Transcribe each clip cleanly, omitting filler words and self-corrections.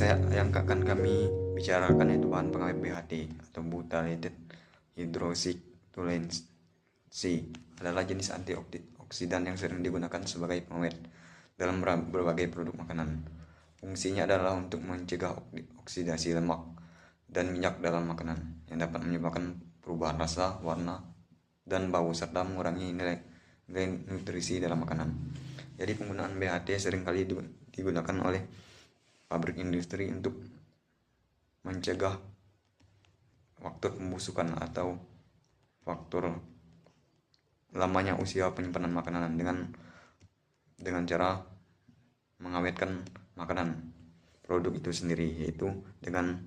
yang akan kami bicarakan yaitu bahan pengawet BHT atau butylated hydroxytoluene adalah jenis antioksidan yang sering digunakan sebagai pengawet dalam berbagai produk makanan. Fungsinya adalah untuk mencegah oksidasi lemak dan minyak dalam makanan yang dapat menyebabkan perubahan rasa, warna, dan bau serta mengurangi nilai nutrisi dalam makanan. Jadi penggunaan BHT seringkali digunakan oleh pabrik industri untuk mencegah faktor pembusukan atau faktor lamanya usia penyimpanan makanan dengan cara mengawetkan makanan produk itu sendiri, yaitu dengan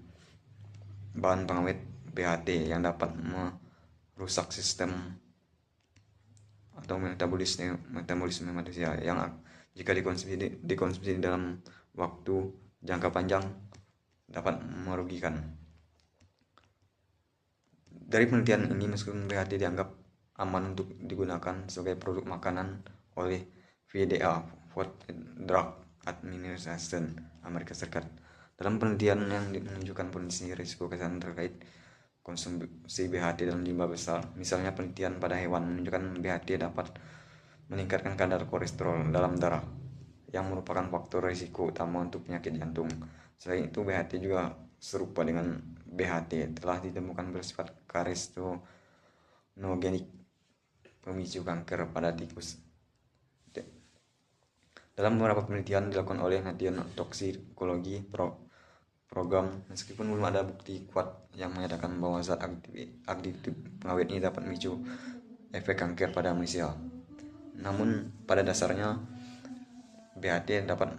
bahan pengawet BHT yang dapat merusak sistem atau metabolisme manusia yang jika dikonsumsi dalam waktu jangka panjang dapat merugikan. Dari penelitian ini, meskipun BHT dianggap aman untuk digunakan sebagai produk makanan oleh FDA Food and Drug Administration Amerika Serikat, dalam penelitian yang menunjukkan potensi risiko kesehatan terkait konsumsi BHT dalam jumlah besar, misalnya penelitian pada hewan menunjukkan BHT dapat meningkatkan kadar kolesterol dalam darah yang merupakan faktor risiko utama untuk penyakit jantung. Selain itu, BHT juga serupa dengan BHT telah ditemukan bersifat karsinogenic, pemicu kanker pada tikus. Dalam beberapa penelitian dilakukan oleh National Toxicology Program, meskipun belum ada bukti kuat yang menyatakan bahwa zat aktif pengawet ini dapat memicu efek kanker pada manusia. Namun pada dasarnya BHT dapat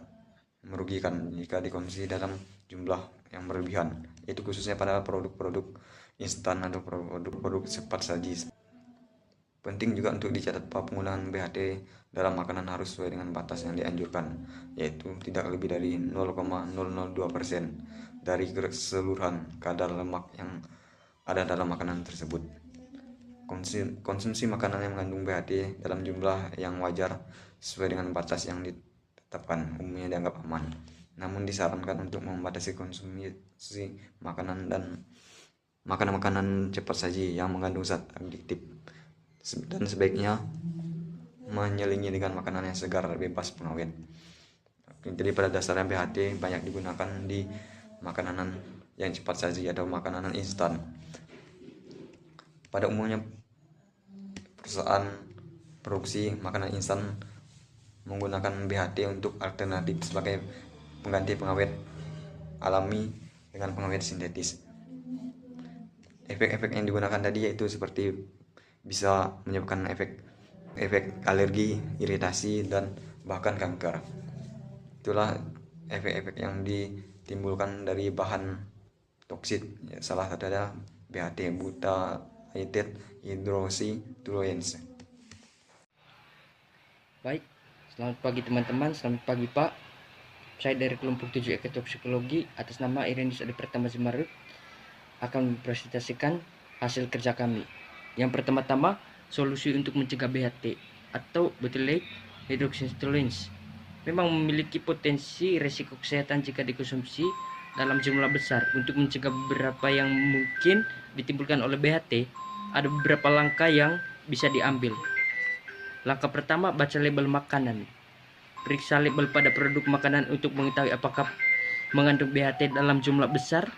merugikan jika dikonsumsi dalam jumlah yang berlebihan, yaitu khususnya pada produk-produk instan atau produk-produk cepat saji. Penting juga untuk dicatat bahwa penggunaan BHT dalam makanan harus sesuai dengan batas yang dianjurkan, yaitu tidak lebih dari 0,002% dari keseluruhan kadar lemak yang ada dalam makanan tersebut. Konsumsi makanan yang mengandung BHT dalam jumlah yang wajar sesuai dengan batas yang ditetapkan umumnya dianggap aman. Namun disarankan untuk membatasi konsumsi makanan cepat saji yang mengandung zat adiktif, dan sebaiknya menyelingi dengan makanan yang segar bebas pengawet. Jadi pada dasarnya BHT banyak digunakan di makanan yang cepat saji atau makanan instan. Pada umumnya perusahaan produksi makanan instan menggunakan BHT untuk alternatif sebagai pengganti pengawet alami dengan pengawet sintetis. Efek-efek yang digunakan tadi yaitu seperti bisa menyebabkan efek alergi, iritasi, dan bahkan kanker. Itulah efek-efek yang ditimbulkan dari bahan toksit. Salah satu adalah BHT, butylated hydroxytoluene. Baik, selamat pagi teman-teman, selamat pagi Pak. Saya dari kelompok 7 Ekotoksikologi atas nama Irenis Adi Pertama Simarut akan mempresentasikan hasil kerja kami. Yang pertama-tama, solusi untuk mencegah BHT atau butylated hydroxytoluene memang memiliki potensi resiko kesehatan jika dikonsumsi dalam jumlah besar. Untuk mencegah beberapa yang mungkin ditimbulkan oleh BHT, ada beberapa langkah yang bisa diambil. Langkah pertama, baca label makanan. Periksa label pada produk makanan untuk mengetahui apakah mengandung BHT dalam jumlah besar.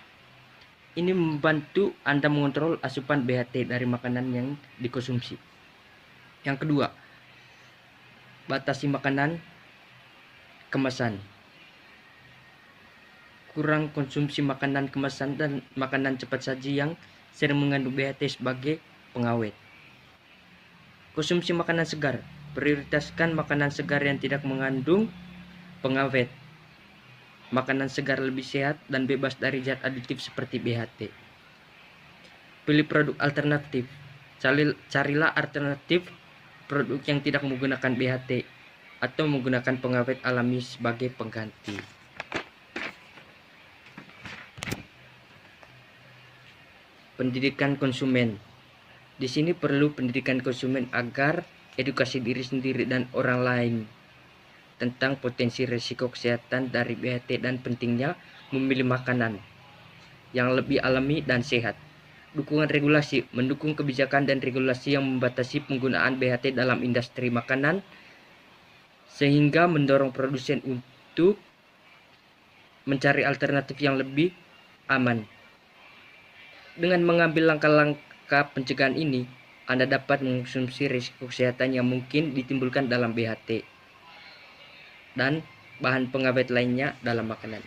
Ini membantu Anda mengontrol asupan BHT dari makanan yang dikonsumsi. Yang kedua, batasi makanan kemasan. Kurang konsumsi makanan kemasan dan makanan cepat saji yang sering mengandung BHT sebagai pengawet. Konsumsi makanan segar. Prioritaskan makanan segar yang tidak mengandung pengawet. Makanan segar lebih sehat dan bebas dari zat aditif seperti BHT. Pilih produk alternatif. Carilah alternatif produk yang tidak menggunakan BHT atau menggunakan pengawet alami sebagai pengganti. Pendidikan konsumen. Di sini perlu pendidikan konsumen agar edukasi diri sendiri dan orang lain. tentang potensi risiko kesehatan dari BHT dan pentingnya memilih makanan yang lebih alami dan sehat. Dukungan regulasi, mendukung kebijakan dan regulasi yang membatasi penggunaan BHT dalam industri makanan sehingga mendorong produsen untuk mencari alternatif yang lebih aman. Dengan mengambil langkah-langkah pencegahan ini, Anda dapat mengkonsumsi risiko kesehatan yang mungkin ditimbulkan dalam BHT dan bahan pengawet lainnya dalam makanan.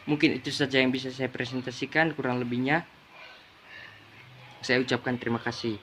Mungkin itu saja yang bisa saya presentasikan, kurang lebihnya saya ucapkan terima kasih.